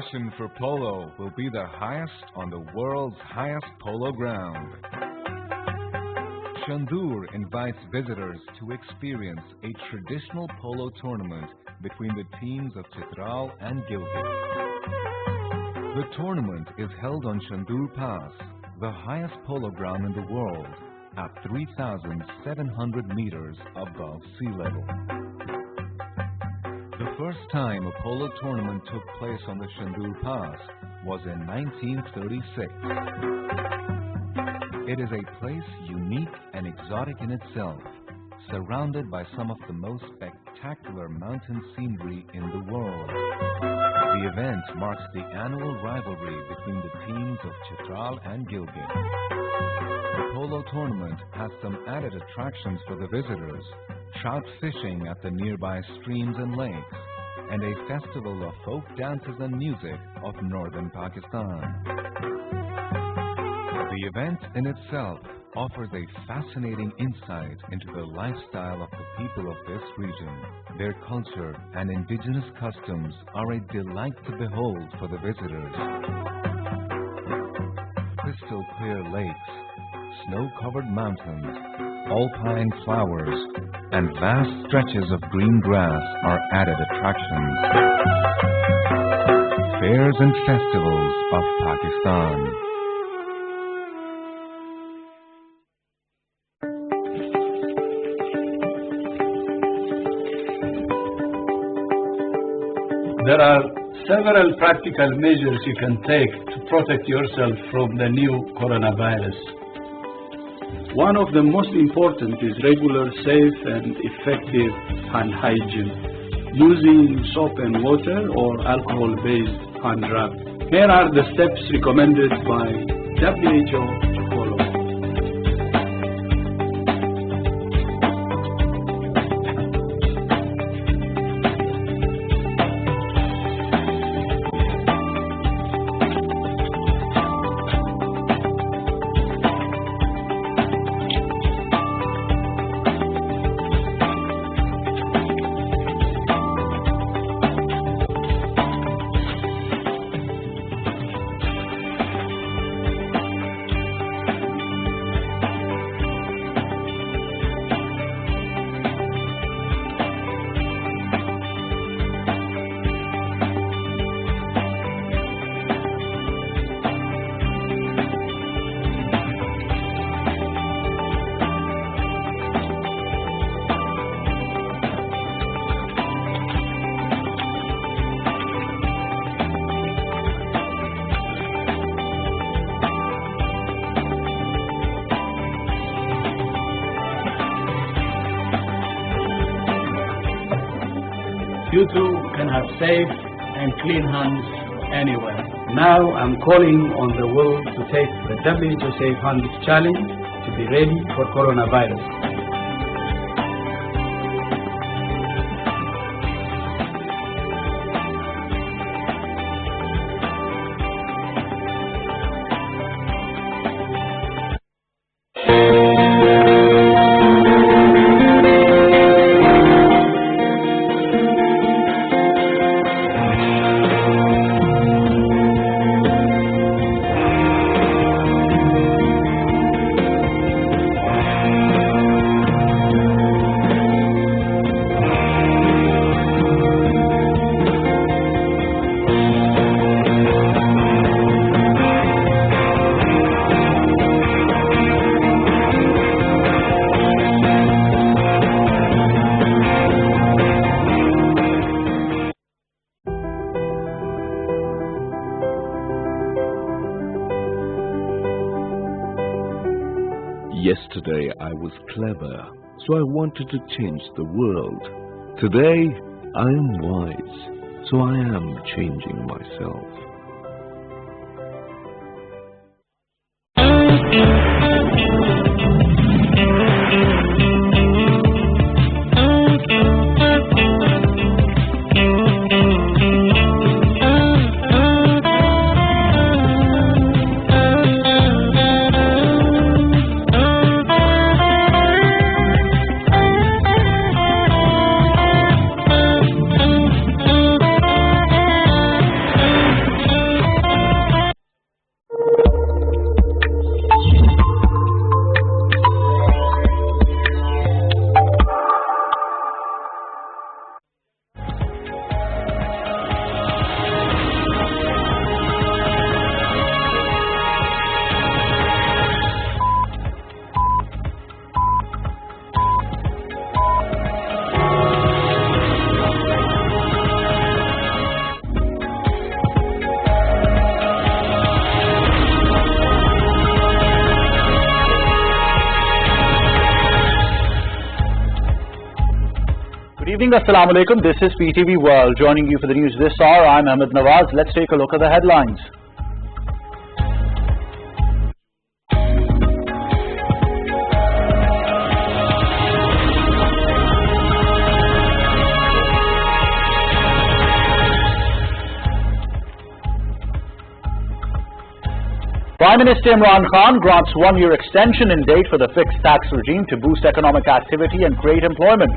passion for polo will be the highest on the world's highest polo ground. Chandur invites visitors to experience a traditional polo tournament between the teams of Chitral and Gilgit. The tournament is held on Chandur Pass, the highest polo ground in the world, at 3,700 meters above sea level. The first time a polo tournament took place on the Chandur Pass was in 1936. It is a place unique and exotic in itself, surrounded by some of the most spectacular mountain scenery in the world. The event marks the annual rivalry between the teams of Chitral and Gilgit. The polo tournament has some added attractions for the visitors: trout fishing at the nearby streams and lakes, and a festival of folk dances and music of northern Pakistan. The event in itself offers a fascinating insight into the lifestyle of the people of this region. Their culture and indigenous customs are a delight to behold for the visitors. Crystal clear lakes, snow-covered mountains, alpine flowers, and vast stretches of green grass are added attractions. Fairs and festivals of Pakistan. There are several practical measures you can take to protect yourself from the new coronavirus. One of the most important is regular, safe and effective hand hygiene, using soap and water or alcohol-based hand rub. Here are the steps recommended by WHO to follow. You too can have safe and clean hands anywhere. Now I'm calling on the world to take the WHO Safe Hands Challenge to be ready for coronavirus. Yesterday I was clever, so I wanted to change the world. Today I am wise, so I am changing myself. evening, Assalamu alaikum. This is PTV World. Joining you for the news this hour, I'm Ahmed Nawaz. Let's take a look at the headlines. Prime Minister Imran Khan grants one-year extension in date for the fixed tax regime to boost economic activity and create employment.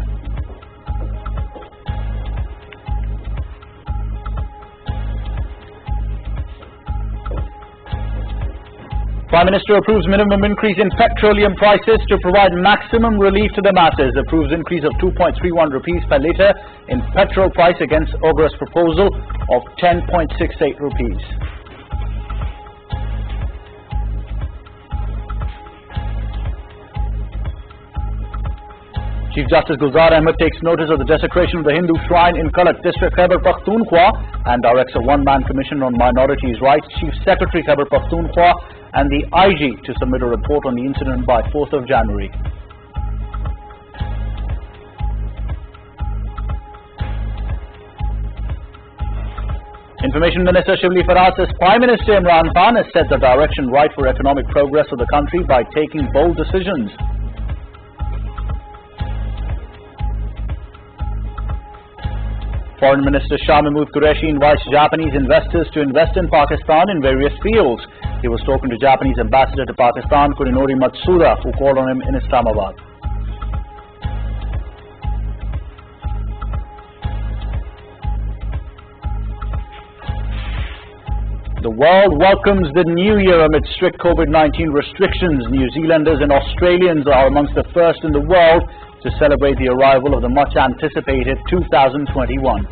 Prime Minister approves minimum increase in petroleum prices to provide maximum relief to the masses. Approves increase of 2.31 rupees per litre in petrol price against August's proposal of 10.68 rupees. Chief Justice Gulzar Ahmed takes notice of the desecration of the Hindu shrine in Kalak District, Khyber Pakhtunkhwa, and directs a one-man commission on minorities' rights. Chief Secretary Khyber Pakhtunkhwa and the IG to submit a report on the incident by 4th of January. Information Minister Shivli Farah says Prime Minister Imran Khan has set the direction right for economic progress of the country by taking bold decisions. Foreign Minister Shah Mahmood Qureshi invites Japanese investors to invest in Pakistan in various fields. He was talking to Japanese ambassador to Pakistan, Kurinori Matsuda, who called on him in Islamabad. The world welcomes the new year amid strict COVID-19 restrictions. New Zealanders and Australians are amongst the first in the world to celebrate the arrival of the much-anticipated 2021.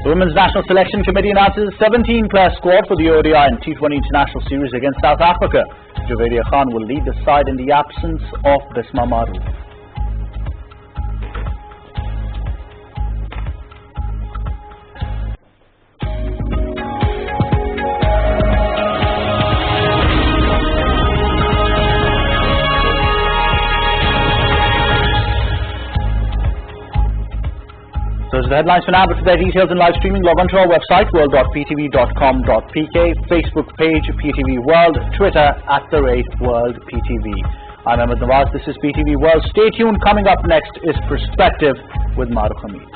The Women's National Selection Committee announces a 17-player squad for the ODI and T20 International Series against South Africa. Javeria Khan will lead the side in the absence of Bisma Mahrukh. Those are the headlines for now, but for their details and live streaming, log on to our website, world.ptv.com.pk, Facebook page, PTV World, Twitter, @WorldPTV. I'm Ahmed Nawaz, this is PTV World. Stay tuned, coming up next is Perspective with Mahrukh Hameed.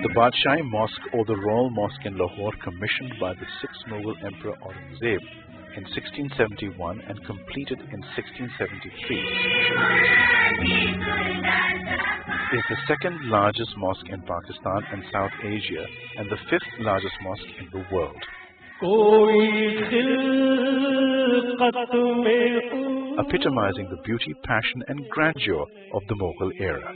The Badshai Mosque, or the Royal Mosque in Lahore, commissioned by the 6th Mughal Emperor Aurangzeb in 1671 and completed in 1673, is the second largest mosque in Pakistan and South Asia and the 5th largest mosque in the world. Epitomizing the beauty, passion and grandeur of the Mughal era.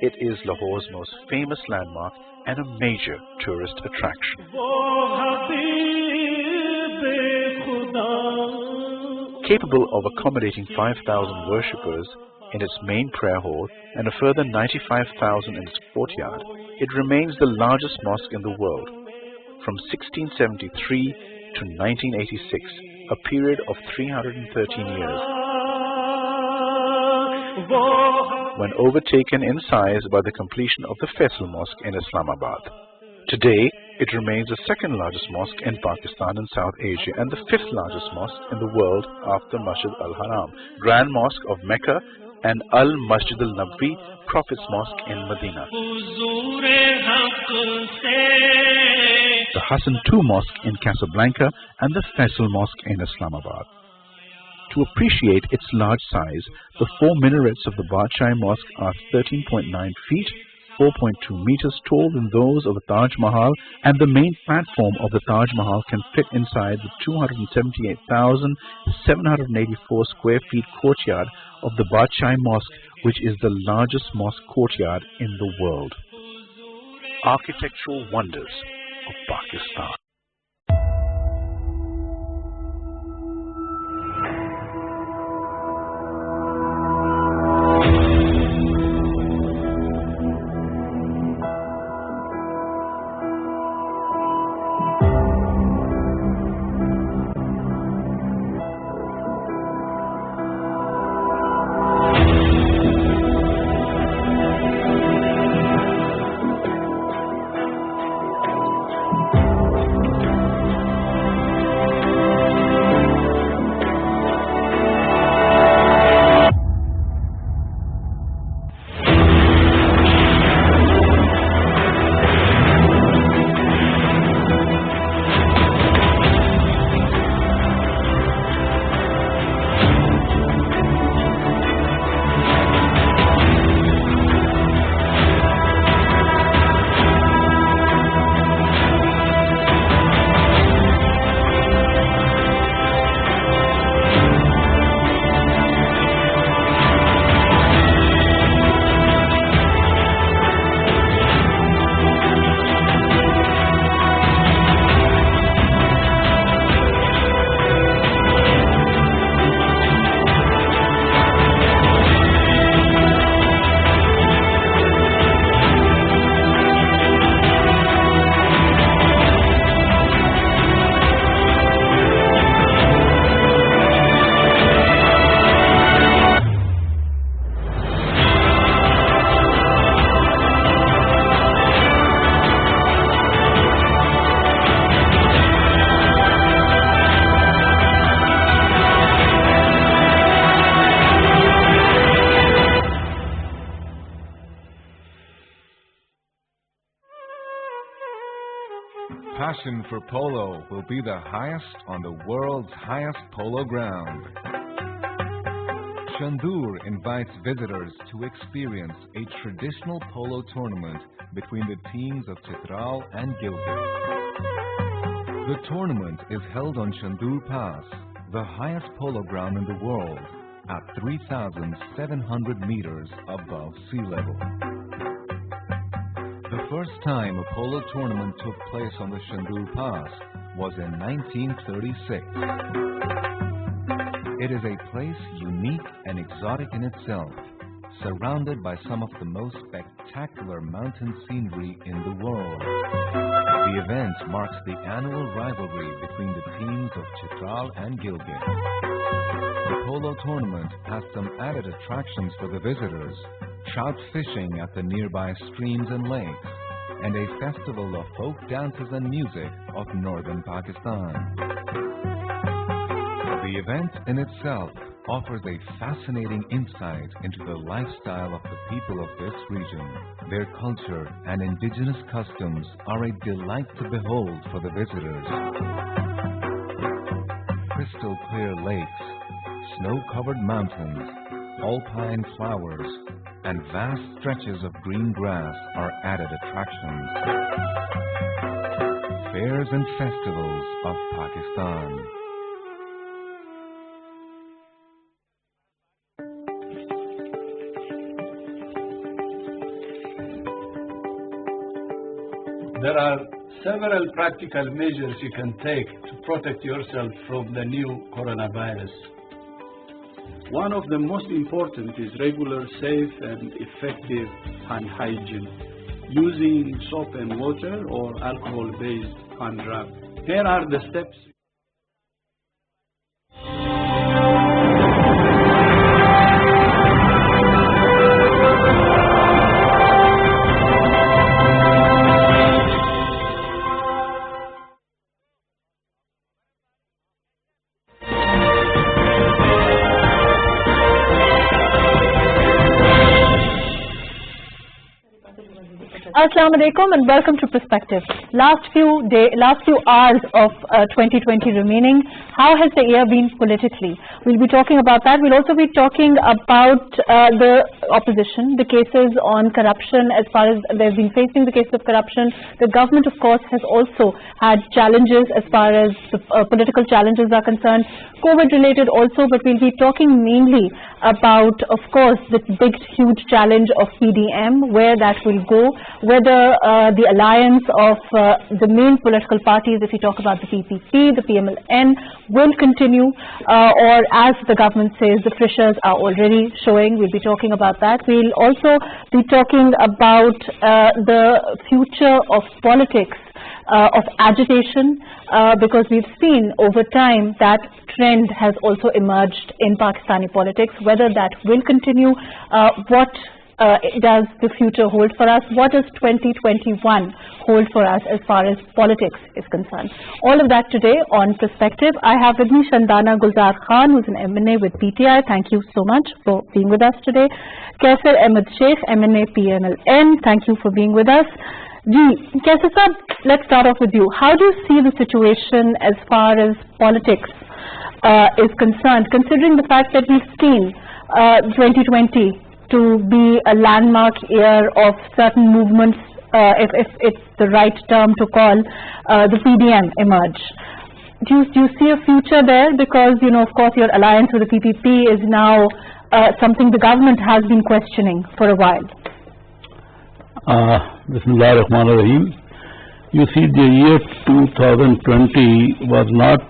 It is Lahore's most famous landmark and a major tourist attraction. Capable of accommodating 5,000 worshippers in its main prayer hall and a further 95,000 in its courtyard, it remains the largest mosque in the world. From 1673 to 1986, a period of 313 years. When overtaken in size by the completion of the Faisal Mosque in Islamabad. Today, it remains the second largest mosque in Pakistan and South Asia and the 5th largest mosque in the world after Masjid al-Haram, Grand Mosque of Mecca and Al-Masjid al-Nabawi, Prophet's Mosque in Medina. The the Hassan II Mosque in Casablanca and the Faisal Mosque in Islamabad. To appreciate its large size, the 4 minarets of the Badshai Mosque are 13.9 feet, 4.2 meters taller than those of the Taj Mahal, and the main platform of the Taj Mahal can fit inside the 278,784 square feet courtyard of the Badshai Mosque, which is the largest mosque courtyard in the world. Architectural wonders of Pakistan. Passion for polo will be the highest on the world's highest polo ground. Chandur invites visitors to experience a traditional polo tournament between the teams of Chitral and Gilgit. The tournament is held on Chandur Pass, the highest polo ground in the world, at 3,700 meters above sea level. The first time a polo tournament took place on the Chandur Pass was in 1936. It is a place unique and exotic in itself, surrounded by some of the most spectacular mountain scenery in the world. The event marks the annual rivalry between the teams of Chitral and Gilgit. The polo tournament has some added attractions for the visitors: trout fishing at the nearby streams and lakes, and a festival of folk dances and music of northern Pakistan. The event in itself offers a fascinating insight into the lifestyle of the people of this region. Their culture and indigenous customs are a delight to behold for the visitors. Crystal clear lakes, snow-covered mountains, alpine flowers, and vast stretches of green grass are added attractions. Fairs and festivals of Pakistan. There are several practical measures you can take to protect yourself from the new coronavirus. One of the most important is regular, safe and effective hand hygiene, using soap and water or alcohol-based hand rub. Here are the steps. Assalamu alaikum and welcome to Perspective. Last few hours of 2020 remaining. How has the year been politically? We'll be talking about that. We'll also be talking about the opposition, the cases on corruption. As far as they've been facing the case of corruption, the government, of course, has also had challenges as far as the political challenges are concerned. COVID-related also, but we'll be talking mainly about, of course, the big, huge challenge of PDM, where that will go, whether the alliance of the main political parties, if you talk about the PPP, the PMLN, will continue, or as the government says, the pressures are already showing. We'll be talking about that. We'll also be talking about the future of politics, of agitation, because we've seen over time that trend has also emerged in Pakistani politics. Whether that will continue, what does the future hold for us? What does 2021 hold for us as far as politics is concerned? All of that today on Perspective. I have with me Shandana Gulzar Khan, who's an MNA with PTI. Thank you so much for being with us today. Kaisar Ahmed Sheikh, MNA PMLN. Thank you for being with us. Kaisar Sahab, let's start off with you. How do you see the situation as far as politics is concerned, considering the fact that we've seen 2020 to be a landmark year of certain movements, if it's the right term to call the PDM emerge? Do you see a future there? Because, you know, of course, your alliance with the PPP is now something the government has been questioning for a while. Bismillah ar-Rahman ar-Rahim. You see, the year 2020 was not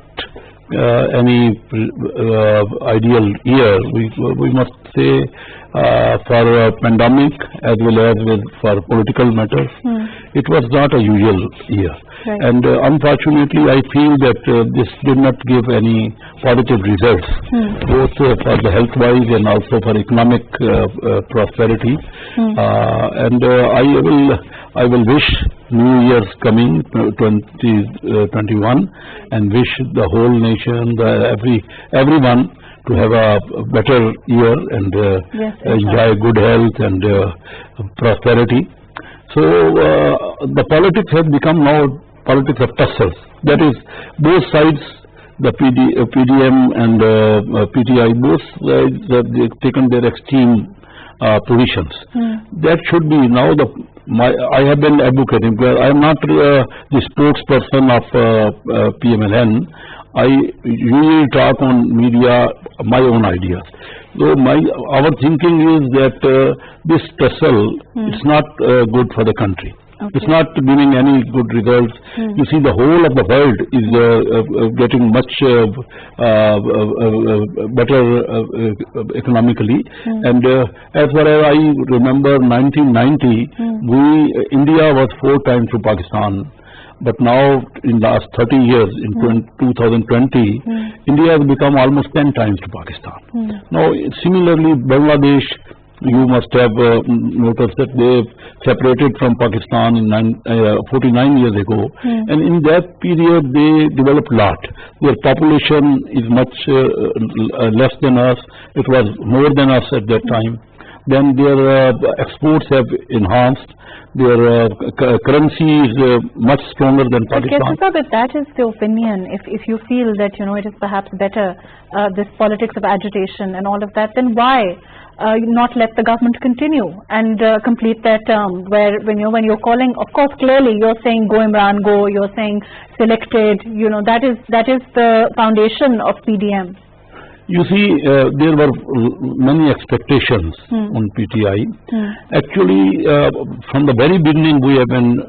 any ideal year. We must say for a pandemic as well as for political matters, it was not a usual year. Right. And unfortunately, I feel that this did not give any positive results, both for the health-wise and also for economic prosperity. And I will wish New Year's coming 2021 and wish the whole nation, everyone to have a better year and enjoy good health and prosperity. So the politics has become now politics of tussles. That is, both sides, the PDM and PTI, both sides have taken their extreme positions. That should be now I have been advocating, because I am not the spokesperson of PMLN. I usually talk on media my own ideas. So our thinking is that this tussle is not good for the country. Okay. It's not giving any good results. You see, the whole of the world is getting much better economically. And as far as I remember, 1990, India was 4 times to Pakistan. But now, in last 30 years, in 2020, India has become almost 10 times to Pakistan. Now, similarly, Bangladesh, you must have noticed that they separated from Pakistan in 49 years ago, and in that period they developed a lot. Their population is much less than us. It was more than us at that time. Then their exports have enhanced. Their currency is much stronger than Pakistan. But if that is the opinion, if you feel that, you know, it is perhaps better, this politics of agitation and all of that, then why not let the government continue and complete their term? Where when you're calling, of course, clearly you're saying go Imran, go. You're saying selected. You know, that is the foundation of PDM. You see, there were many expectations on PTI. Actually, from the very beginning, we have been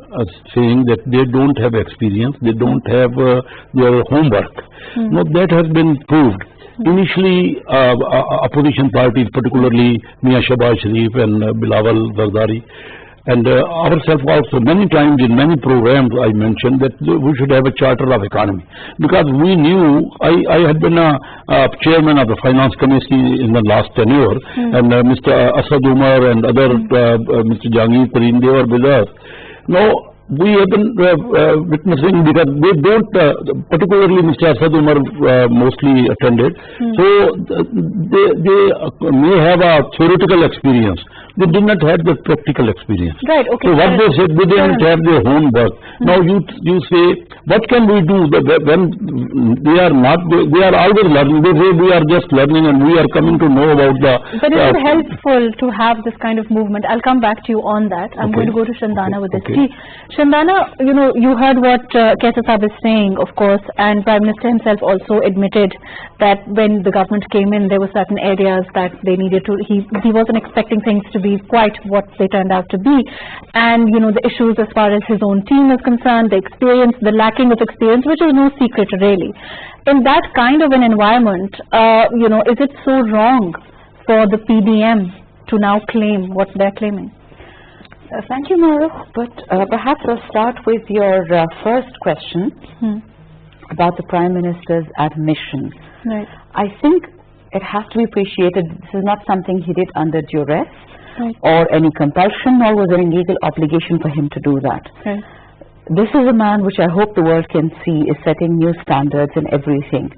saying that they don't have experience, they don't have their homework. Now, that has been proved. Initially, opposition parties, particularly Mia Shahbaz Sharif and Bilawal Zardari, and ourselves also, many times in many programs I mentioned that we should have a charter of economy, because we knew, I had been a chairman of the finance committee in the last tenure, and Mr. Asad Umar and other Mr. Jahangir Tareen, they were with us. Now, we have been witnessing, because they don't, particularly Mr. Asad Umar mostly attended, so they may have a theoretical experience, they did not have the practical experience. Right, okay. So what they said, they didn't have their own work. Now you say, what can we do when they are not, they are always learning. They say we are just learning and we are coming to know about the... But is it helpful to have this kind of movement? I'll come back to you on that. I'm going to go to Shandana with this. Shandana, you know, you heard what Kaisa Saab is saying, of course, and Prime Minister himself also admitted that when the government came in, there were certain areas that they needed to, he wasn't expecting things to be quite what they turned out to be. And, you know, the issues as far as his own team is concerned, the experience, the lacking of experience, which is no secret really. In that kind of an environment, you know, is it so wrong for the PDM to now claim what they're claiming? Thank you, Mahrukh. But perhaps I'll start with your first question about the Prime Minister's admission. Right. I think it has to be appreciated. This is not something he did under duress or any compulsion, nor was there any legal obligation for him to do that. Right. This is a man which I hope the world can see is setting new standards in everything.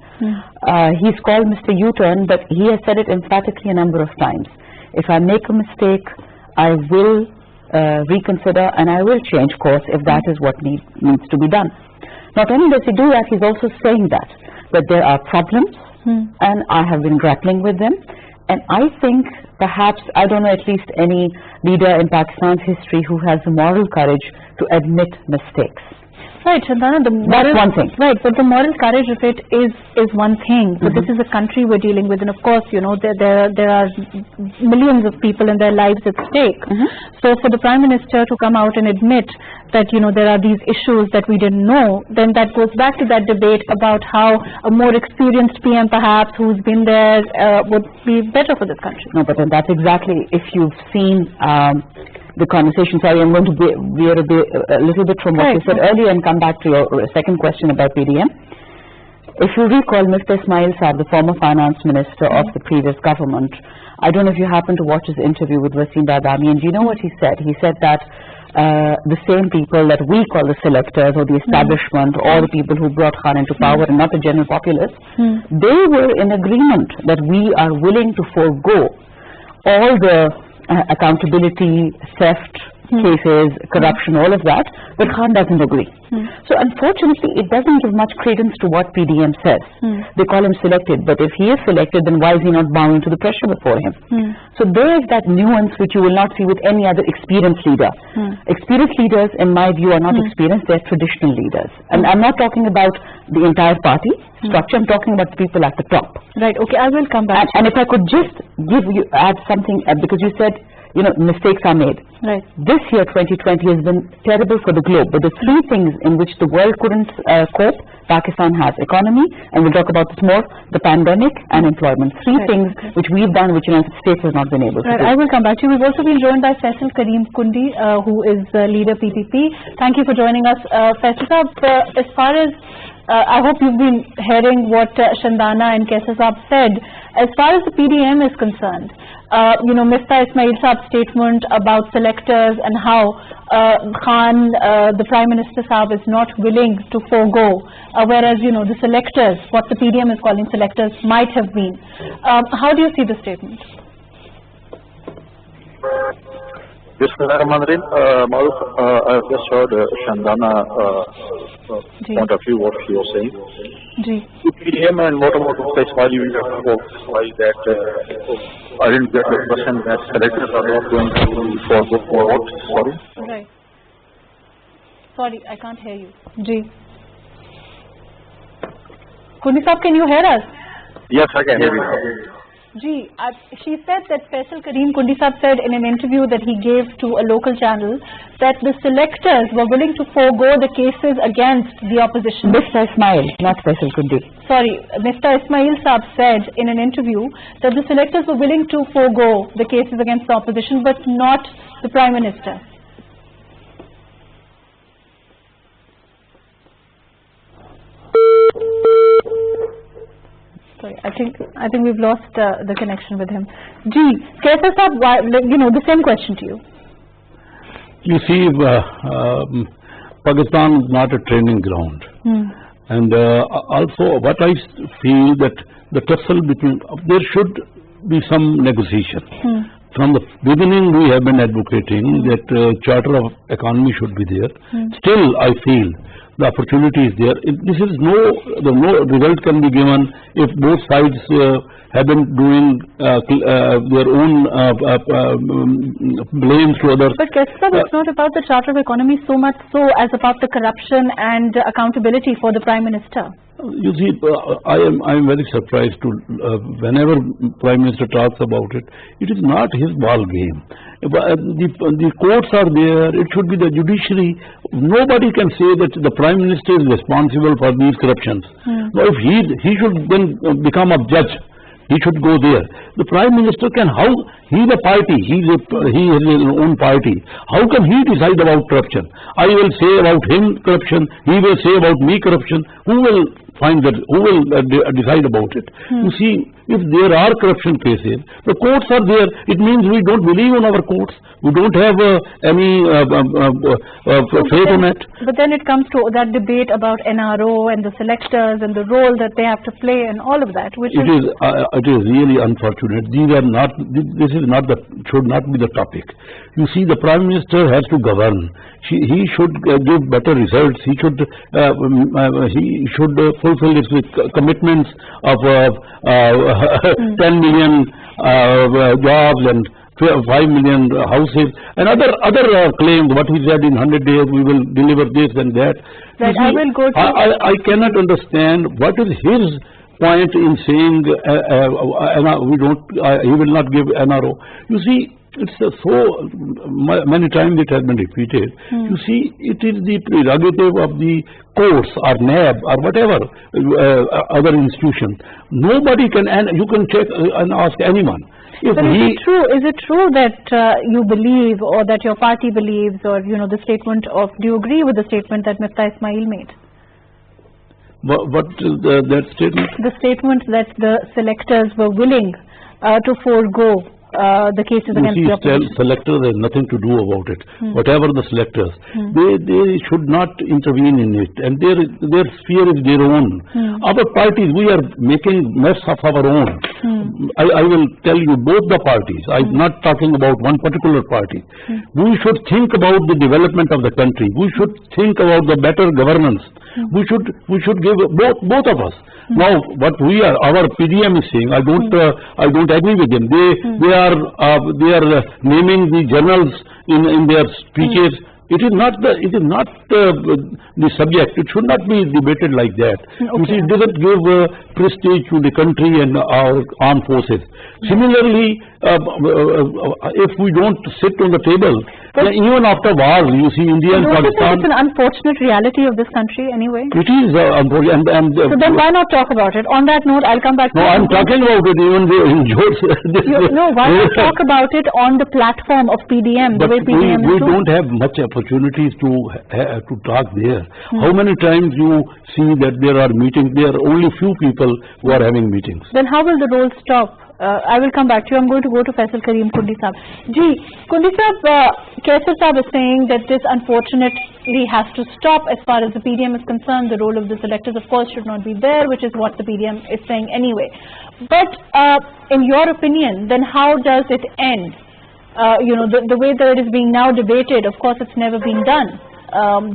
He's called Mr. U-turn, but he has said it emphatically a number of times. If I make a mistake, I will reconsider and I will change course if that is what needs to be done. Not only does he do that, he's also saying that there are problems and I have been grappling with them. And I think perhaps, I don't know at least any leader in Pakistan's history who has the moral courage to admit mistakes. Right, Shandana, that's one thing. Right, but the moral courage of it is one thing. But this is a country we're dealing with, and of course, you know, there are millions of people and their lives at stake. So for the Prime Minister to come out and admit that, you know, there are these issues that we didn't know, then that goes back to that debate about how a more experienced PM perhaps who's been there would be better for this country. No, but then that's exactly, if you've seen the conversation. Sorry, I'm going to veer a little bit from what you said earlier and come back to your second question about PDM. If you recall, Mr. Ismail Saab, the former finance minister of the previous government, I don't know if you happened to watch his interview with Wasim Dadami, and do you know what he said? He said that the same people that we call the selectors or the establishment or the people who brought Khan into power and not the general populace, they were in agreement that we are willing to forego all the accountability, theft cases, corruption, all of that, but Khan doesn't agree. So unfortunately, it doesn't give much credence to what PDM says. They call him selected, but if he is selected, then why is he not bowing to the pressure before him? So there is that nuance which you will not see with any other experienced leader. Experienced leaders, in my view, are not experienced, they're traditional leaders. And I'm not talking about the entire party structure, I'm talking about the people at the top. Right, okay, I will come back. And if I could just add something, because you said, you know, mistakes are made. Right. This year, 2020, has been terrible for the globe, but the three things in which the world couldn't cope, Pakistan has: economy, and we'll talk about this more, the pandemic, and employment. Three things which we've done, which United States has not been able to do. I will come back to you. We've also been joined by Faisal Kareem Kundi, who is leader PPP. Thank you for joining us. Faisal Saab, as far as I hope you've been hearing what Shandana and Kaisa Saab said. As far as the PDM is concerned, you know, Mr. Ismail Saab's statement about selectors and how Khan, the Prime Minister Saab, is not willing to forego, whereas, you know, the selectors, what the PDM is calling selectors, might have been. How do you see the statement? Bismillahirrahmanirrahim. Mahrukh, I've just heard Shandana point of view, what she was saying. PDM and what about the Ismail, you have to why that I didn't get the question that selectors are not going to forgo for what? Sorry? Right. Sorry, I can't hear you. Ji. Kundi Saab, can you hear us? Yes, I can hear you. Ji, she said that Faisal Kareem Kundi Saab said in an interview that he gave to a local channel that the selectors were willing to forego the cases against the opposition. Mr. Ismail, not Faisal Kundi. Sorry, Mr. Ismail Saab said in an interview that the selectors were willing to forego the cases against the opposition, but not the Prime Minister. Sorry, I think we've lost the connection with him. Ji, Kaisa Saab, you know, the same question to you. You see, Pakistan is not a training ground. And also what I feel that the tussle between, there should be some negotiation. from the beginning we have been advocating that charter of economy should be there. Still, I feel the opportunity is there. This is no result can be given if both sides have been doing their own blames to others. But Kaisar, it's not about the charter of economy so much so as about the corruption and accountability for the Prime Minister. You see, I am very surprised to whenever Prime Minister talks about it. It is not his ball game. The courts are there. It should be the judiciary. Nobody can say that the Prime Minister is responsible for these corruptions. Now, if he should then become a judge, he should go there. The Prime Minister can, how, he is a party, he has his own party. How can he decide about corruption? I will say about him corruption, he will say about me corruption. Who will find that, who will decide about it? You see, if there are corruption cases, the courts are there. It means we don't believe in our courts. We don't have any faith in it. But then it comes to that debate about NRO and the selectors and the role that they have to play and all of that, which it is really unfortunate. These are not. This is not the should not be the topic. You see, the Prime Minister has to govern. He should give better results. He should fulfill his commitments of 10 million jobs and 5 million houses and other claims. What he said in 100 days we will deliver this and that. Right, see, I will go to. I cannot understand what is his point in saying he will not give NRO. You see, it's so many times it has been repeated. You see, it is the prerogative of the courts or NAB or whatever other institution. Nobody can, and you can check and ask anyone. But is it true that you believe, or that your party believes, or the statement of? Do you agree with the statement that Mr. Ismail made? What that statement? The statement that the selectors were willing to forego the cases against the opposition. Selectors has nothing to do about it. Whatever the selectors, they should not intervene in it, and their sphere is their own. Our parties, we are making mess of our own. I will tell you, both the parties. I'm not talking about one particular party. We should think about the development of the country. We should think about the better governance. We should give both of us. Now, what our PDM is saying, I don't agree with them. They are naming the generals in their speeches. It is not the subject. It should not be debated like that. You see, it doesn't give prestige to the country and our armed forces. Similarly, if we don't sit on the table, even after wars, you see, India and Pakistan. It's an unfortunate reality of this country anyway. It is unfortunate. So then why not talk about it? On that note, I'll come back to I'm talking about it even in George. Why not talk about it on the platform of PDM, the way PDM is we don't have much opportunities to talk there. How many times you see that there are meetings, there are only few people who are having meetings. Then how will the role stop? I will come back to you. I'm going to go to Faisal Kareem Kundi Saab. Kundi Saab, Kaisar Saab is saying that this unfortunately has to stop as far as the PDM is concerned. The role of the selectors, of course, should not be there, which is what the PDM is saying anyway. But in your opinion, then how does it end? The way that it is being now debated, of course, it's never been done.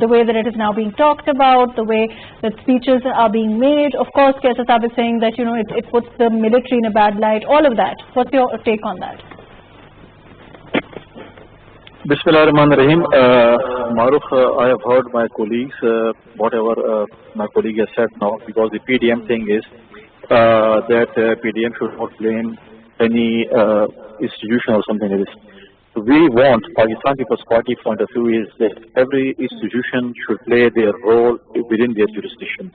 The way that it is now being talked about, the way that speeches are being made. Of course, Kaisar Saab is saying that, it puts the military in a bad light, all of that. What's your take on that? Bismillahirrahmanirrahim. Mahrukh, I have heard my colleagues, whatever my colleague has said now, because the PDM thing is that PDM should not blame any institution or something like this. We want, Pakistan People's Party point of view is that every institution should play their role within their jurisdiction,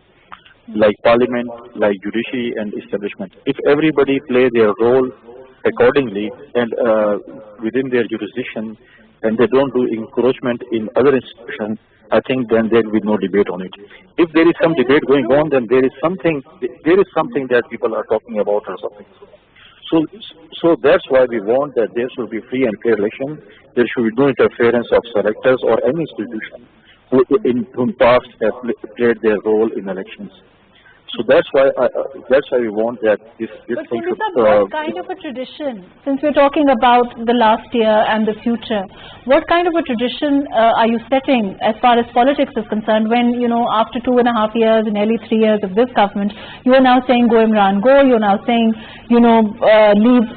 like parliament, like judiciary and establishment. If everybody play their role accordingly and within their jurisdiction, and they don't do encroachment in other institutions, I think then there will be no debate on it. If there is some debate going on, then there is something that people are talking about or something. So that's why we want that there should be free and fair election. There should be no interference of selectors or any institution who in past have played their role in elections. So that's why we want that this thing should. What kind of a tradition? Since we're talking about the last year and the future, what kind of a tradition are you setting as far as politics is concerned? When after 2.5 years, nearly 3 years of this government, you are now saying go Imran go. You're now saying leave.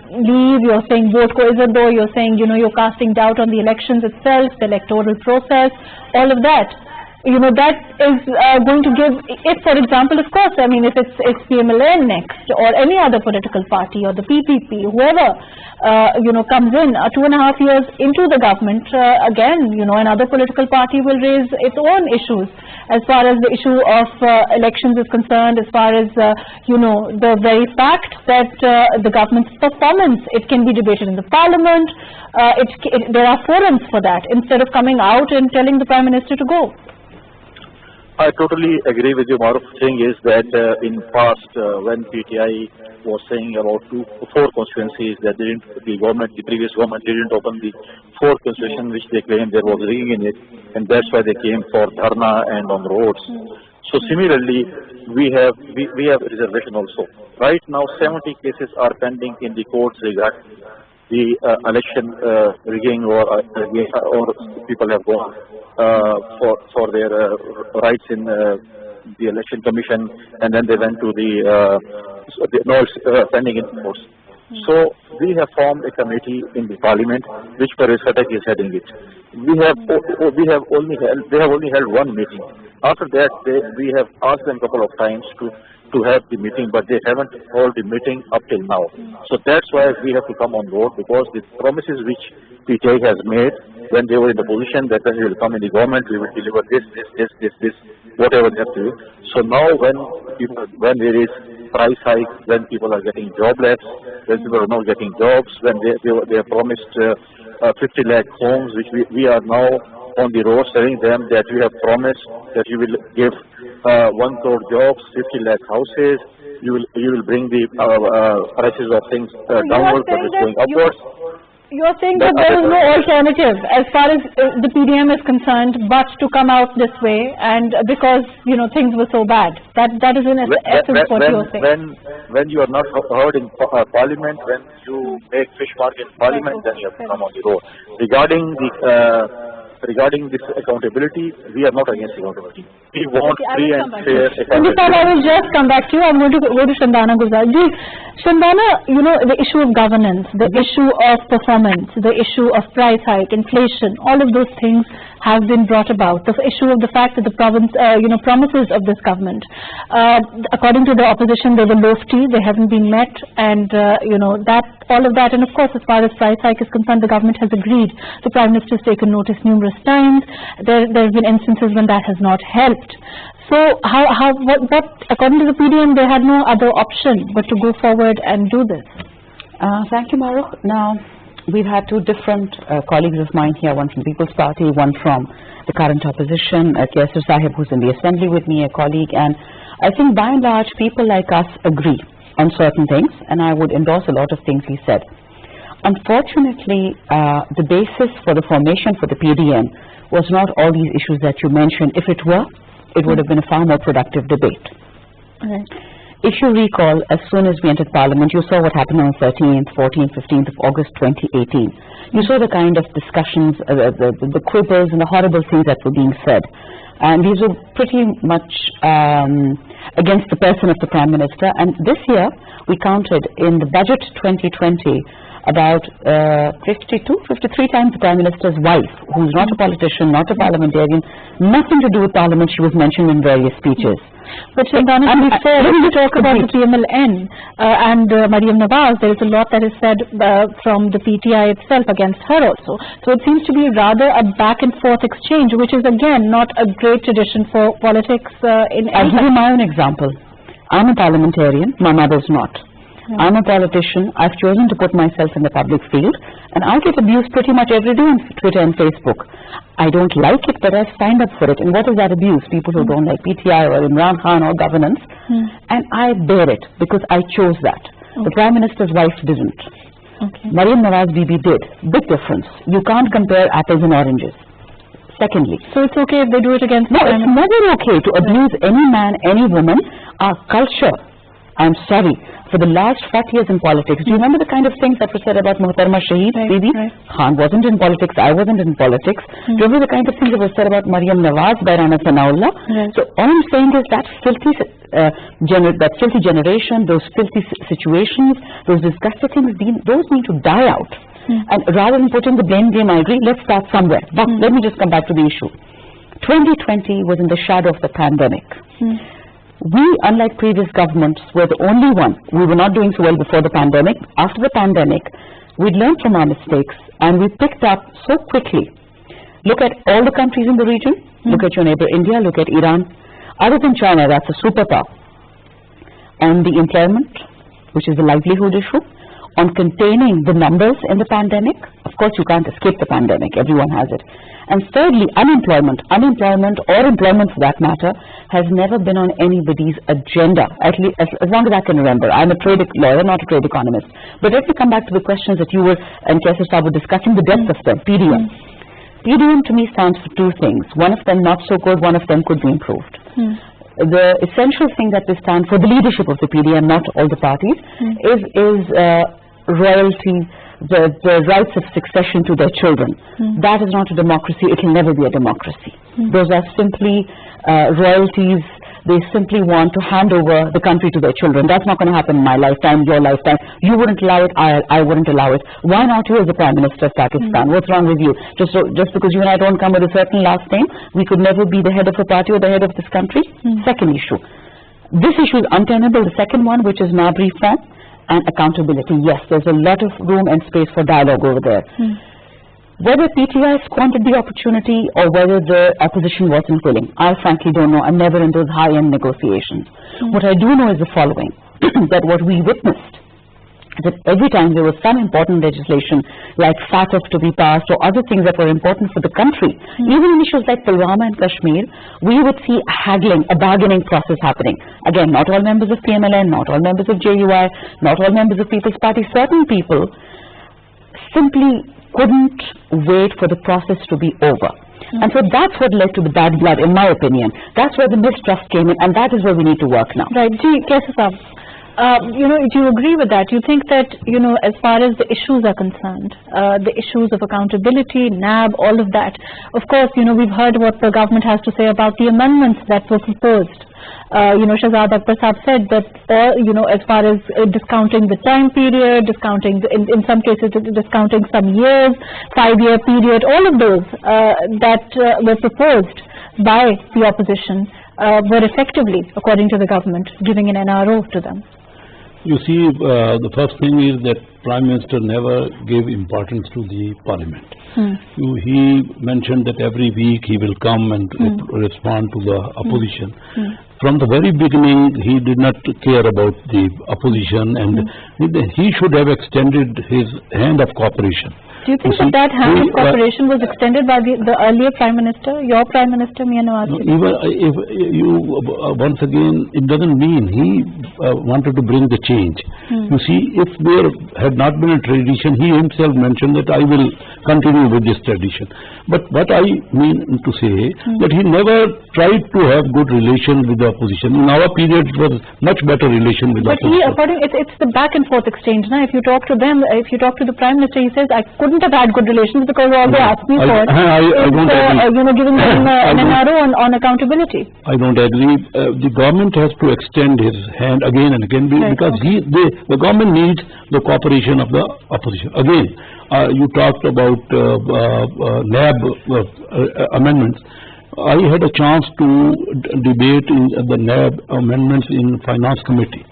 You're saying vote ko izzat do. You're saying you're casting doubt on the elections itself, the electoral process, all of that. That is going to give, if for example, of course, I mean, if it's PMLN next or any other political party or the PPP, whoever, comes in 2.5 years into the government, again, another political party will raise its own issues as far as the issue of elections is concerned, as far as, the very fact that the government's performance, it can be debated in the parliament, there are forums for that, instead of coming out and telling the Prime Minister to go. I totally agree with you, Mahrukh. The thing is that in past, when PTI was saying about 4 constituencies, that the previous government didn't open the 4th constitution, which they claimed there was rigging in it, and that's why they came for dharna and on the roads. So similarly, we have reservation also. Right now, 70 cases are pending in the courts regarding the election rigging, or people have gone for their rights in the election commission, and then they went to the pending in courts. So we have formed a committee in the parliament, which Parvez Khattak is heading it. They have only held one meeting. After that, we have asked them a couple of times to have the meeting, but they haven't held the meeting up till now. So that's why we have to come on board, because the promises which PTI has made when they were in the position that when we will come in the government, we will deliver this, whatever they have to do. So now when there is price hike, when people are getting jobless, when people are not getting jobs, when they have promised 50 lakh homes, which we are now on the road telling them that we have promised that you will give 1 crore jobs, 50 lakh houses, you will bring the prices of things downwards, but it's going upwards. You are saying that there is no alternative as far as the PDM is concerned, but to come out this way, and because things were so bad. That is in essence what you are saying. When you are not heard in Parliament, when you make fish mark in Parliament, then you have to come on the road. Regarding this accountability, we are not against accountability. We want free and fair accountability. I will just come back to you. I'm going to go to Shandana Gulzar. Shandana, the issue of governance, the issue of performance, the issue of price hike, inflation, all of those things have been brought about. The issue of the fact that the promises of this government, according to the opposition, they were lofty, they haven't been met, and all of that. And of course, as far as price hike is concerned, the government has agreed. The Prime Minister has taken notice numerous times. There have been instances when that has not helped. So what according to the PDM, they had no other option but to go forward and do this. Thank you, Mahrukh. Now, we've had 2 different colleagues of mine here, one from People's Party, one from the current opposition, Kaisar Sahib, who's in the assembly with me, a colleague, and I think by and large people like us agree on certain things, and I would endorse a lot of things he said. Unfortunately, the basis for the formation for the PDM was not all these issues that you mentioned. If it were, it would have been a far more productive debate. Right. If you recall, as soon as we entered Parliament, you saw what happened on 13th, 14th, 15th of August 2018. You saw the kind of discussions, the quibbles and the horrible things that were being said. And these were pretty much against the person of the Prime Minister. And this year, we counted in the budget 2020 about 53 times the Prime Minister's wife, who's not a politician, not a parliamentarian, nothing to do with Parliament, she was mentioned in various speeches. But Shandana, when you talk about the PMLN and Mariam Nawaz, there is a lot that is said from the PTI itself against her also. So it seems to be rather a back and forth exchange, which is again not a great tradition for politics in I'll give you my own example. I'm a parliamentarian, my mother's not. I'm a politician. I've chosen to put myself in the public field, and I get abused pretty much every day on Twitter and Facebook. I don't like it, but I've signed up for it. And what is that abuse? People who don't like PTI or Imran Khan or governance. And I bear it because I chose that. The Prime Minister's wife didn't. Mariam Nawaz Bibi did. Big difference. You can't compare apples and oranges. Secondly, so it's okay if they do it against no, it's never okay to abuse any man, any woman our culture, I'm sorry, for the last 40 years in politics. Do you remember the kind of things that were said about Muhtarma Shaheed Bibi? Khan wasn't in politics, I wasn't in politics. Do you remember the kind of things that were said about Maryam Nawaz by Rana Sanaullah? So all I'm saying is that filthy generation, those filthy situations, those disgusting things, those need to die out. And rather than putting the blame game, I agree, let's start somewhere. But let me just come back to the issue. 2020 was in the shadow of the pandemic. We, unlike previous governments, were the only one. We were not doing so well before the pandemic. After the pandemic, we learned from our mistakes and we picked up so quickly. Look at all the countries in the region. Look at your neighbor India. Look at Iran. Other than China, that's a superpower. On the employment, which is the livelihood issue, on containing the numbers in the pandemic. Of course, you can't escape the pandemic. Everyone has it. And thirdly, unemployment or employment for that matter, has never been on anybody's agenda, at least as long as I can remember. I'm a trade lawyer, not a trade economist. But let me come back to the questions that you were and Kaisar Saab were discussing, the depth of them, PDM. PDM to me stands for two things. One of them not so good, one of them could be improved. The essential thing that we stand for, the leadership of the PDM, not all the parties, is royalty, the rights of succession to their children. That is not a democracy. It will never be a democracy. Those are simply royalties. They simply want to hand over the country to their children. That's not going to happen in my lifetime, your lifetime. You wouldn't allow it, I wouldn't allow it. Why not you as the Prime Minister of Pakistan? What's wrong with you? Just because you and I don't come with a certain last name, we could never be the head of a party or the head of this country? Second issue. This issue is untenable. The second one, which is NAB reform and accountability. Yes, there's a lot of room and space for dialogue over there. Whether PTI squandered the opportunity or whether the opposition wasn't willing, I frankly don't know. I'm never in those high-end negotiations. What I do know is the following, that what we witnessed, that every time there was some important legislation like FATF to be passed or other things that were important for the country, even in issues like Pulwama and Kashmir, we would see a haggling, a bargaining process happening. Again, not all members of PMLN, not all members of JUI, not all members of People's Party. Certain people simply couldn't wait for the process to be over. And so that's what led to the bad blood, in my opinion. That's where the mistrust came in, and that is where we need to work now. Right. Kaisar Saab, do you agree with that? You think that, as far as the issues are concerned, the issues of accountability, NAB, all of that, of course, we've heard what the government has to say about the amendments that were proposed. Shahzad Akhtar Saab said that, as far as discounting the time period, discounting, in some cases, discounting some years, 5-year period, all of those that were proposed by the opposition were effectively, according to the government, giving an NRO to them. You see, the first thing is that Prime Minister never gave importance to the Parliament. He mentioned that every week he will come and respond to the opposition. From the very beginning, he did not care about the opposition, and he should have extended his hand of cooperation. Do you think that hand of cooperation was extended by the earlier Prime Minister, your Prime Minister, Mia Nawaz? Even if you, once again, it doesn't mean he wanted to bring the change. You see, if there had not been a tradition, he himself mentioned that I will continue with this tradition. But what I mean to say, that he never tried to have good relations with the opposition. In our period, it was much better relation with the opposition. But it's the back and forth exchange. Now, if you talk to them, if you talk to the Prime Minister, he says, I couldn't have had good relations because all they asked me for is giving them an NRO on accountability. I don't agree. The government has to extend his hand again and again because the government needs the cooperation of the opposition. Again, you talked about NAB amendments. I had a chance to debate in the NAB amendments in Finance Committee.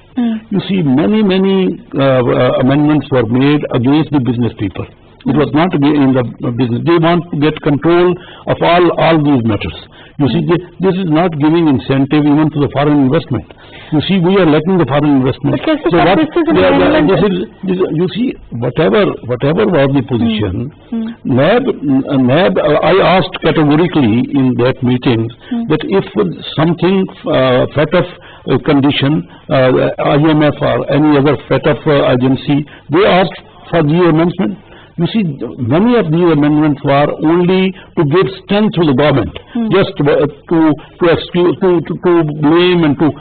You see, many amendments were made against the business people. It was not in the business. They want to get control of all these matters. You see, this is not giving incentive even to the foreign investment. You see, we are lacking the foreign investment. So what, you see, whatever was the position, NAB, I asked categorically in that meeting that if something FATF condition, IMF or any other FATF agency, they asked for the amendment. You see, many of these amendments were only to give strength to the government, just to blame and to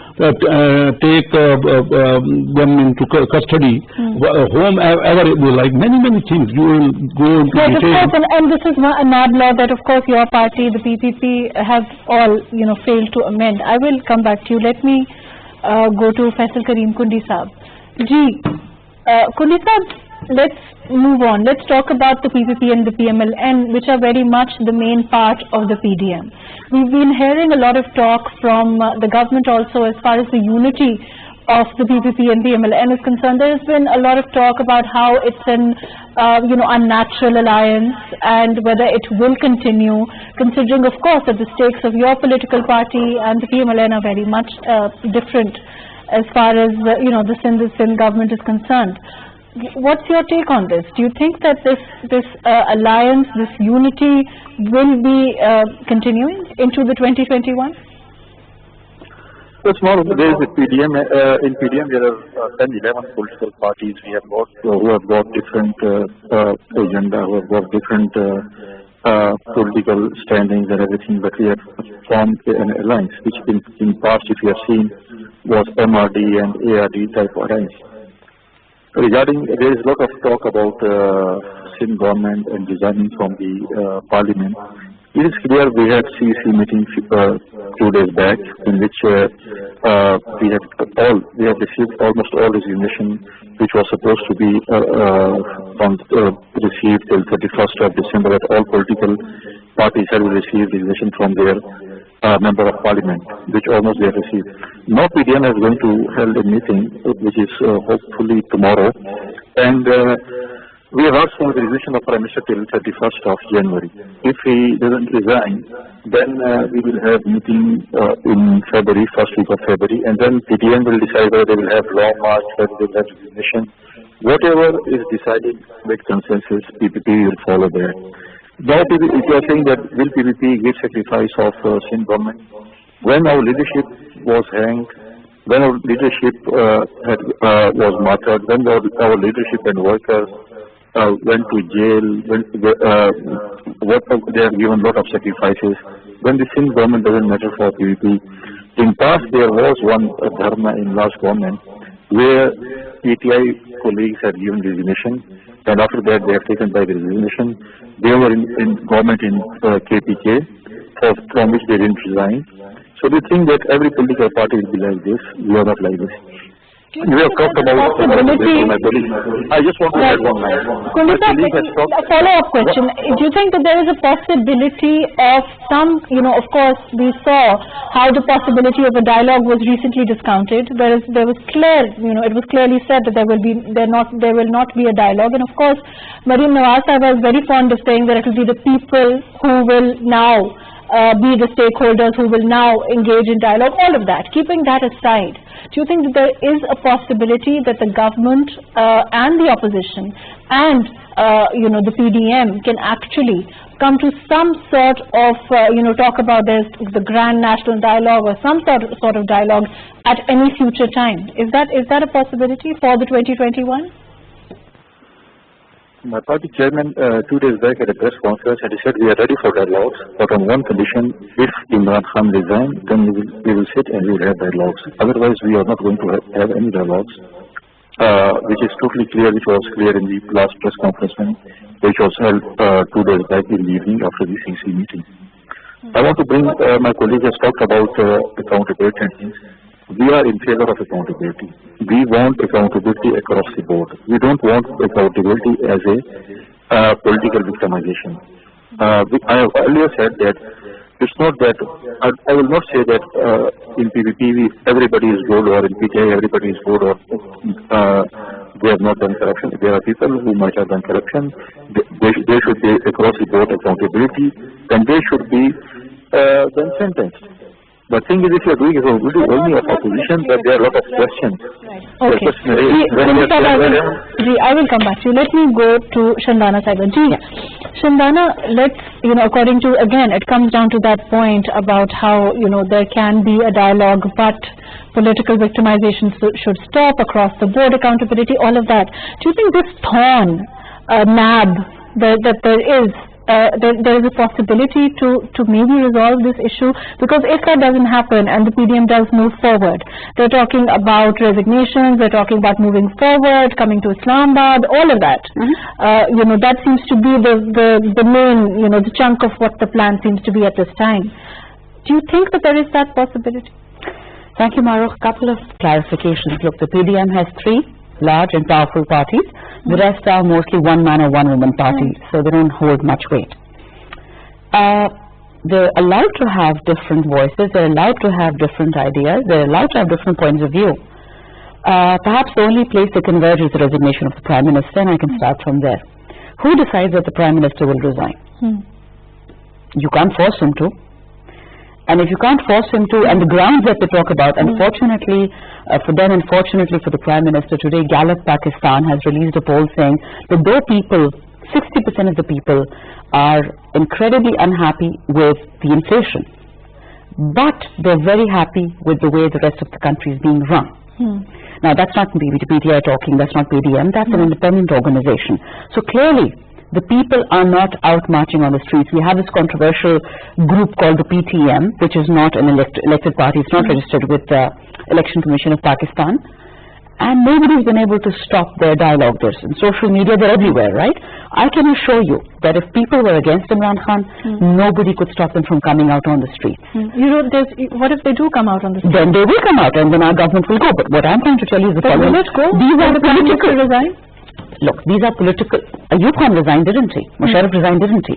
take them into custody, whomever they like. Many things. You will go into yes, detail. Of course, and this is a NAB law that, of course, your party, the PPP, have all failed to amend. I will come back to you. Let me go to Faisal Kareem Kundi Saab. Kundi Saab, let's move on. Let's talk about the PPP and the PMLN, which are very much the main part of the PDM. We've been hearing a lot of talk from the government also as far as the unity of the PPP and PMLN is concerned. There has been a lot of talk about how it's an unnatural alliance and whether it will continue, considering, of course, that the stakes of your political party and the PMLN are very much different as far as the Sindh government is concerned. What's your take on this? Do you think that this alliance, this unity, will be continuing into the 2021? It's more of the days with PDM. In PDM, there are 10, 11 political parties we have got who have got different agenda, who have got different political standings and everything. But we have formed an alliance, which in past, if you have seen, was MRD and ARD type alliance. Regarding, there is a lot of talk about Sindh government and resigning from the parliament. It is clear we had CEC meeting 2 days back, in which we have received almost all resignation, which was supposed to be received till 31st of December. That all political parties have received resignation from their member of parliament, which almost they have received. Now PDM is going to hold a meeting, which is hopefully tomorrow, and we have asked for the resignation of Prime Minister till 31st of January. If he doesn't resign, then we will have meeting in February, first week of February, and then PDM will decide whether they will have long march, whether they will have resignation. Whatever is decided with consensus, PPP will follow that. Now, if you are saying that will PPP give sacrifice of Sindh government, when our leadership was hanged, when our leadership was martyred, when our leadership and workers went to jail, they have given a lot of sacrifices. When the Sindh government doesn't matter for PPP, in past there was one dharma in last government where PTI colleagues had given resignation, and after that they have taken by the resignation. They were in government in KPK, from which they didn't resign. So we think that every political party will be like this. We are not like this. We have talked about I just want to add one line. A follow-up question. Do you think that there is a possibility of some, of course, we saw how the possibility of a dialogue was recently discounted. There was clear, it was clearly said that there will not be a dialogue. And of course, Mariam Nawaz was very fond of saying that it will be the people who will now be the stakeholders who will now engage in dialogue, all of that. Keeping that aside, do you think that there is a possibility that the government and the opposition and the PDM can actually come to some sort of talk about the grand national dialogue or some sort of dialogue at any future time? Is that a possibility for the 2021? My party chairman 2 days back at a press conference, and he said we are ready for dialogues, but on one condition: if Imran Khan resigns, then we will sit and we will have dialogues. Otherwise, we are not going to have any dialogues, which is totally clear, which was clear in the last press conference, which was held 2 days back in the evening after the CC meeting. I want to bring, my colleague has talked about accountability and things. We are in favor of accountability. We want accountability across the board. We don't want accountability as a political victimization. I have earlier said that it's not that, I will not say that in PPP everybody is good, or in PTI everybody is good, or they have not done corruption. There are people who might have done corruption. They should be across the board accountability, and they should be then sentenced. The thing is, if you are doing accountability only of opposition, that there are a lot of questions. Okay. I will come back to you. Let me go to Shandana Saiba. Shandana, according to, again, it comes down to that point about how, there can be a dialogue, but political victimization should stop, across the board accountability, all of that. Do you think this thorn NAB, that there is a possibility to maybe resolve this issue? Because if that doesn't happen and the PDM does move forward, they're talking about resignations, they're talking about moving forward, coming to Islamabad, all of that. That seems to be the main, the chunk of what the plan seems to be at this time. Do you think that there is that possibility? Thank you, Mahrukh. A couple of clarifications. Look, the PDM has 3 large and powerful parties. The rest are mostly one man or one woman parties, so they don't hold much weight. They're allowed to have different voices, they're allowed to have different ideas, they're allowed to have different points of view. Perhaps the only place they converge is the resignation of the Prime Minister, and I can start from there. Who decides that the Prime Minister will resign? You can't force him to. And if you can't force him to, and the grounds that they talk about, unfortunately for them, unfortunately for the Prime Minister today, Gallup Pakistan has released a poll saying that though 60% of the people are incredibly unhappy with the inflation, but they're very happy with the way the rest of the country is being run. Now that's not PTI talking, that's not PDM, that's an independent organization. So clearly, the people are not out marching on the streets. We have this controversial group called the PTM, which is not an elected party. It's not registered with the Election Commission of Pakistan. And nobody's been able to stop their dialogue. There's in social media, they're everywhere, right? I can assure you that if people were against Imran Khan, nobody could stop them from coming out on the streets. What if they do come out on the streets? Then they will come out and then our government will go. But what I'm trying to tell you is the following. These are political. Look, these are political. Ayub Khan resigned, didn't he? Musharraf resigned, didn't he?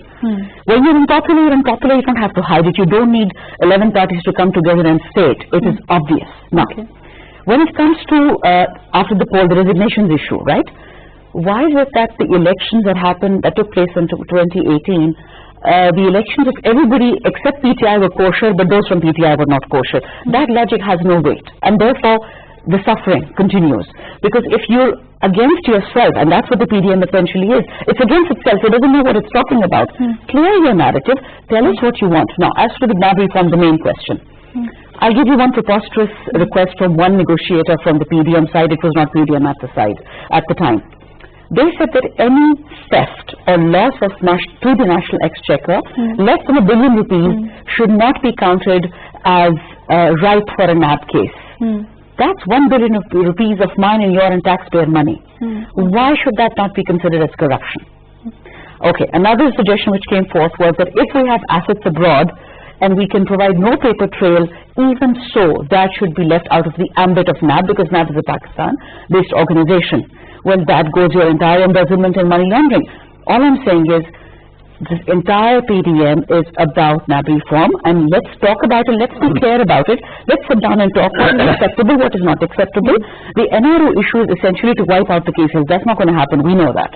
When you're unpopular, you don't have to hide it. You don't need 11 parties to come together and say it. It is obvious. Now, when it comes to, after the poll, the resignations issue, right? Why is it that the elections that took place in 2018, the elections of everybody except PTI were kosher, but those from PTI were not kosher? That logic has no weight. And therefore, the suffering continues. Because if you're against yourself, and that's what the PDM essentially is, it's against itself, it doesn't know what it's talking about. Clear your narrative, tell us what you want. Now, as for the NAB reform, the main question. I'll give you one preposterous request from one negotiator from the PDM side. It was not PDM at the time. They said that any theft or loss of to the national exchequer, less than ₹1 billion should not be counted as ripe for a NAB case. That's ₹1 billion of mine and your and taxpayer money. Why should that not be considered as corruption? Okay, another suggestion which came forth was that if we have assets abroad and we can provide no paper trail, even so, that should be left out of the ambit of NAB, because NAB is a Pakistan-based organization. Well, that goes your entire embezzlement and money laundering. All I'm saying is, this entire PDM is about NAB reform, and let's talk about it, let's be clear about it, let's sit down and talk what is acceptable, what is not acceptable. The NRO issue is essentially to wipe out the cases. That's not going to happen, we know that.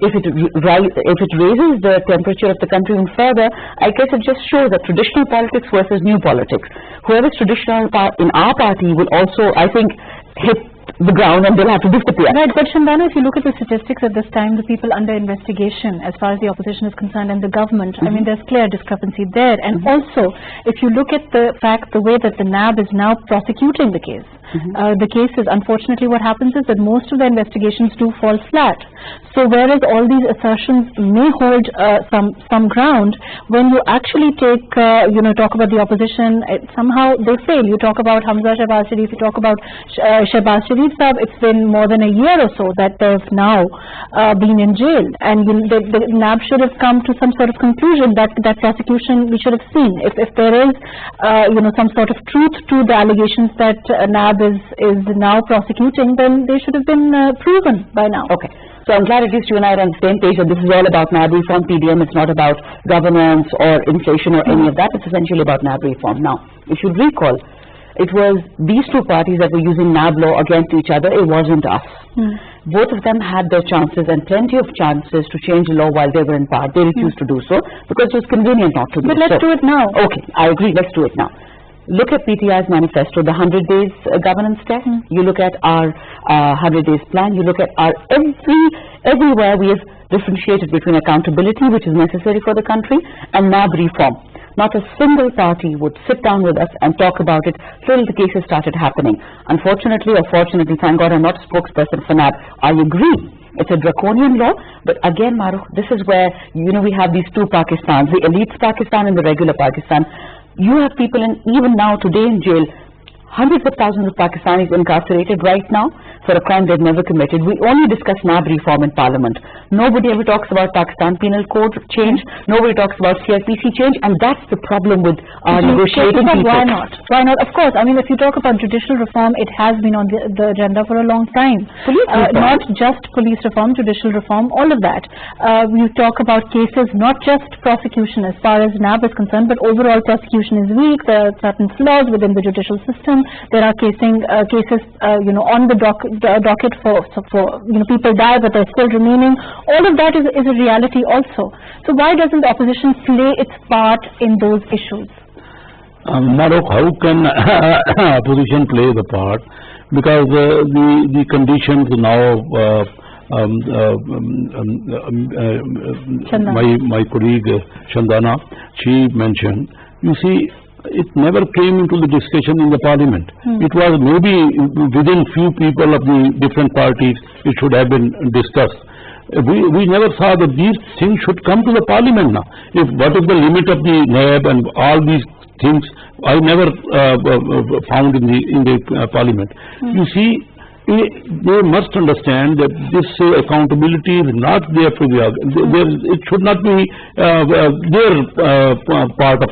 If it raises the temperature of the country even further, I guess it just shows that traditional politics versus new politics. Whoever's traditional in our party will also, I think, hit the ground and they'll have to disappear. Right, but Shandana, if you look at the statistics at this time, the people under investigation as far as the opposition is concerned and the government, I mean, there's clear discrepancy there. And also, if you look at the way that the NAB is now prosecuting the case, the cases, unfortunately what happens is that most of the investigations do fall flat. So whereas all these assertions may hold some ground, when you actually take, talk about the opposition, somehow they fail. You talk about Hamza Shehbaz Sharif, you talk about Shehbaz Sharif Sahab, it's been more than a year or so that they've now been in jail. And the NAB should have come to some sort of conclusion that prosecution we should have seen. If there is, some sort of truth to the allegations that NAB is now prosecuting, then they should have been proven by now. Okay. So I'm glad at least you and I are on the same page that this is all about NAB reform. PDM, it's not about governance or inflation or any of that. It's essentially about NAB reform. Now, if you recall, it was these two parties that were using NAB law against each other. It wasn't us. Both of them had their chances and plenty of chances to change the law while they were in power. They refused to do so because it was convenient not to do so. But let's do it now. Okay, I agree. Let's do it now. Look at PTI's manifesto, the 100 days governance test. You look at our 100 days plan. You look at our everywhere we have differentiated between accountability, which is necessary for the country, and NAB reform. not a single party would sit down with us and talk about it till the cases started happening. Unfortunately or fortunately, thank God I'm not a spokesperson for NAB. I agree. It's a draconian law, but again, Mahrukh, this is where, we have these two Pakistans, the elite Pakistan and the regular Pakistan. You have people even now today in jail, hundreds of thousands of Pakistanis incarcerated right now for a crime they've never committed. We only discuss NAB reform in Parliament. Nobody ever talks about Pakistan Penal Code change. Nobody talks about CRPC change, and that's the problem with our negotiating people. Why not? Why not? Of course. I mean, if you talk about judicial reform, it has been on the agenda for a long time. Not just police reform, judicial reform, all of that. We talk about cases, not just prosecution as far as NAB is concerned, but overall prosecution is weak. There are certain flaws within the judicial system. There are cases, on the docket for people die, but they're still remaining. All of that is a reality also. So why doesn't the opposition play its part in those issues? Mahrukh, how can opposition play the part? Because the conditions now, my colleague Shandana, she mentioned, you see, it never came into the discussion in the Parliament. It was maybe within few people of the different parties it should have been discussed. We never saw that these things should come to the Parliament now. What is the limit of the NAB and all these things, I never found in the Parliament. You see, they must understand that this accountability is not their prerogative. It should not be their part of.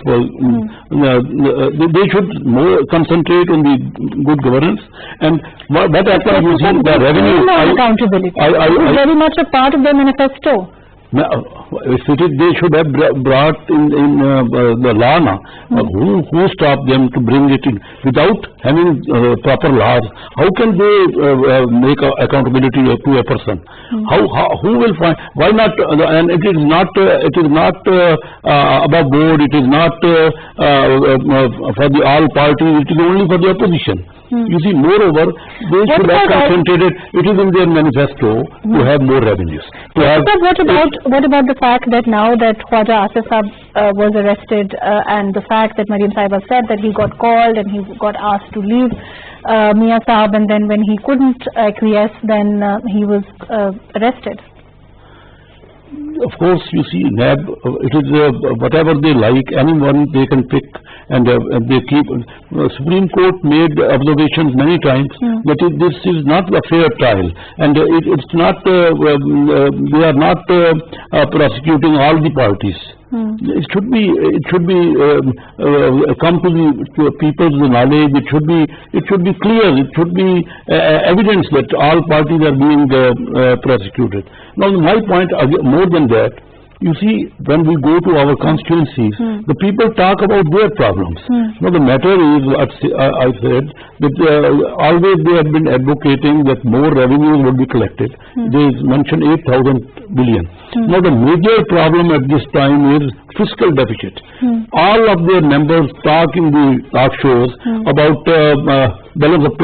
They should more concentrate on the good governance. And what happens using the revenue? Accountability. It's very much a part of their manifesto. If it is, they should have brought in the law now. Who stopped them to bring it in without having proper laws? How can they make accountability to a person? Who will find? Why not? And it is not above board. It is not for the all parties. It is only for the opposition. You see, moreover, they should have concentrated. It is in their manifesto to have more revenues. What about the fact that now that Khwaja Asif Saab was arrested, and the fact that Mariam Sahiba said that he got called and he got asked to leave Mia Saab, and then when he couldn't acquiesce, then he was arrested? Of course, you see, NAB, it is whatever they like, anyone they can pick, and they keep. Supreme Court made observations many times that this is not a fair trial, and it's not. They are not prosecuting all the parties. It should be come to the people's knowledge. It should be clear. It should be evidence that all parties are being prosecuted. Now, my point, more than that, you see, when we go to our constituencies, the people talk about their problems. Now, the matter is, I said, that always they have been advocating that more revenues would be collected. They mentioned 8,000 billion. Now, the major problem at this time is fiscal deficit. All of their members talk in the talk shows about balance of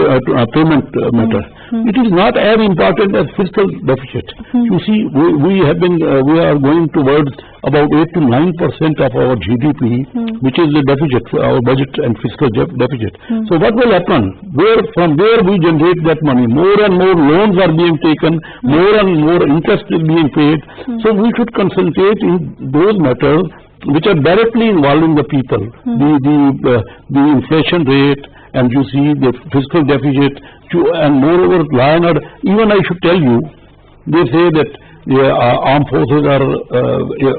payment matter. It is not as important as fiscal deficit. You see, we are going towards about 8 to 9% of our GDP, which is the deficit, our budget and fiscal deficit. So what will happen? From where we generate that money? More and more loans are being taken, more and more interest is being paid. So we should concentrate in those matters which are directly involving the people. The inflation rate, and you see the fiscal deficit, and moreover law and order. Even I should tell you, they say that the armed forces are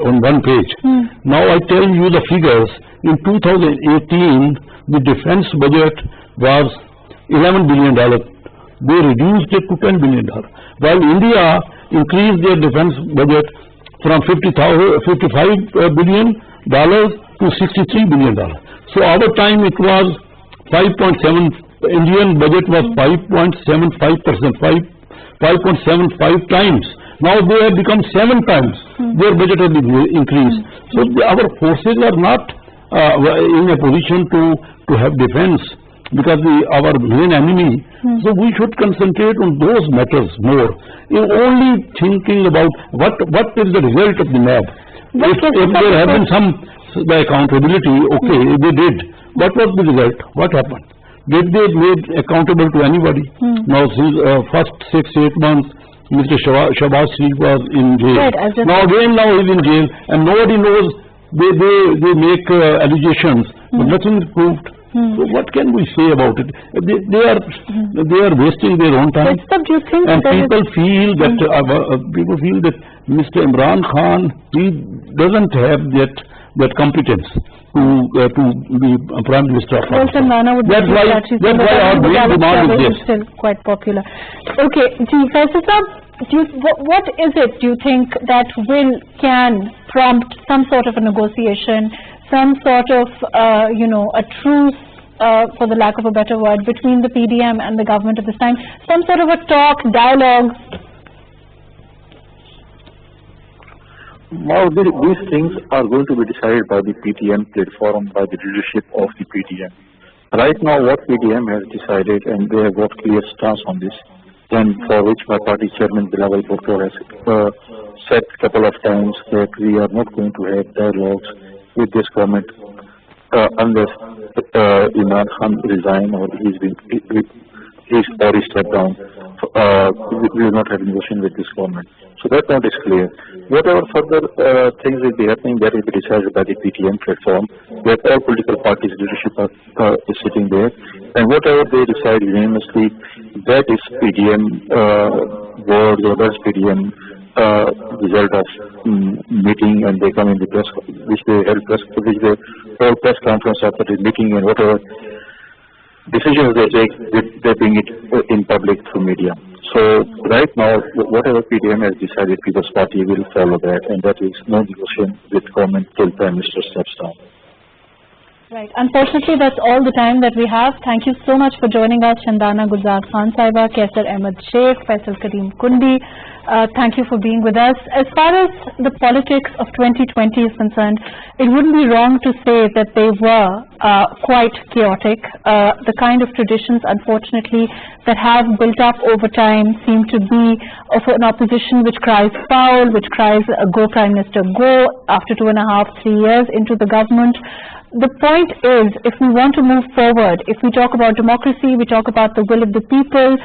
on one page. Now I tell you the figures. In 2018, the defense budget was $11 billion. They reduced it to $10 billion. While India increased their defense budget from $55 billion to $63 billion. So our time it was 5.7. Indian budget was 5.75%, 5.75 times. Now they have become 7 times. Their budget has increased. So our forces are not in a position to have defense, because our main enemy. So we should concentrate on those matters more. Only thinking about what is the result of the NAB. If there have been the accountability, okay, they did. What was the result? What happened? Did they made accountable to anybody? Now, since first 6-8 months, Mr. Shahbaz Sharif was in jail. Right, now he's in jail, and nobody knows. They make allegations, but nothing is proved. So what can we say about it? They are wasting their own time. But do you think and people feel that Mr. Imran Khan, he doesn't have that competence to be Prime Minister of Pakistan. That's why our main demand is this. Still quite popular. Okay, Faisal Sahab, what is it, do you think, that can prompt some sort of a negotiation, some sort of, a truce, for the lack of a better word, between the PDM and the government at this time? Some sort of a talk, dialogue? Now, these things are going to be decided by the PDM platform, by the leadership of the PDM. Right now, what PDM has decided, and they have got clear stance on this, and for which my party chairman Bilawal Bhutto has said a couple of times that we are not going to have dialogues with this government unless Imran Khan resign or he stepped down. We will not have negotiation with this government. So that point is clear. Whatever further things will be happening, that will be decided by the PTM platform, where all political parties' leadership is sitting there, and whatever they decide unanimously, that is PDM word, or that's PDM result of meeting, and they come in the press, which they hold press conference after the meeting, and whatever decisions they take, they bring it in public through media. So right now, whatever PDM has decided, People's Party will follow that, and that is no negotiation with government till Prime Minister steps down. Right. Unfortunately, that's all the time that we have. Thank you so much for joining us, Shandana Gulzar Khan Saiba, Kaisar Ahmed Sheikh, Faisal Kareem Kundi. Thank you for being with us. As far as the politics of 2020 is concerned, it wouldn't be wrong to say that they were quite chaotic. The kind of traditions, unfortunately, that have built up over time seem to be of an opposition which cries foul, which cries go Prime Minister go after 2.5, 3 years into the government. The point is, if we want to move forward, if we talk about democracy, we talk about the will of the people,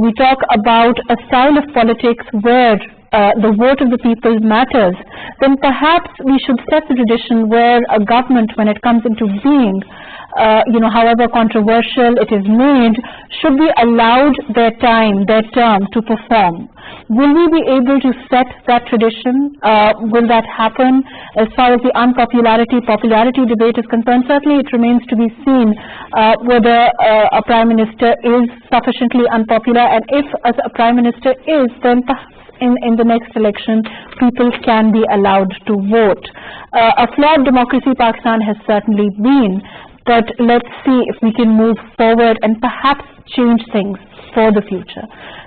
we talk about a style of politics where the vote of the people matters, then perhaps we should set the tradition where a government, when it comes into being, however controversial it is made, should be allowed their time, their term to perform. Will we be able to set that tradition? Will that happen? As far as the popularity debate is concerned, certainly it remains to be seen whether a Prime Minister is sufficiently unpopular, and if a Prime Minister is, then perhaps in the next election, people can be allowed to vote. A flawed democracy Pakistan has certainly been, but let's see if we can move forward and perhaps change things for the future.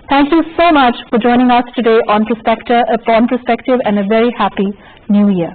Thank you so much for joining us today on Perspective, and a very happy New Year.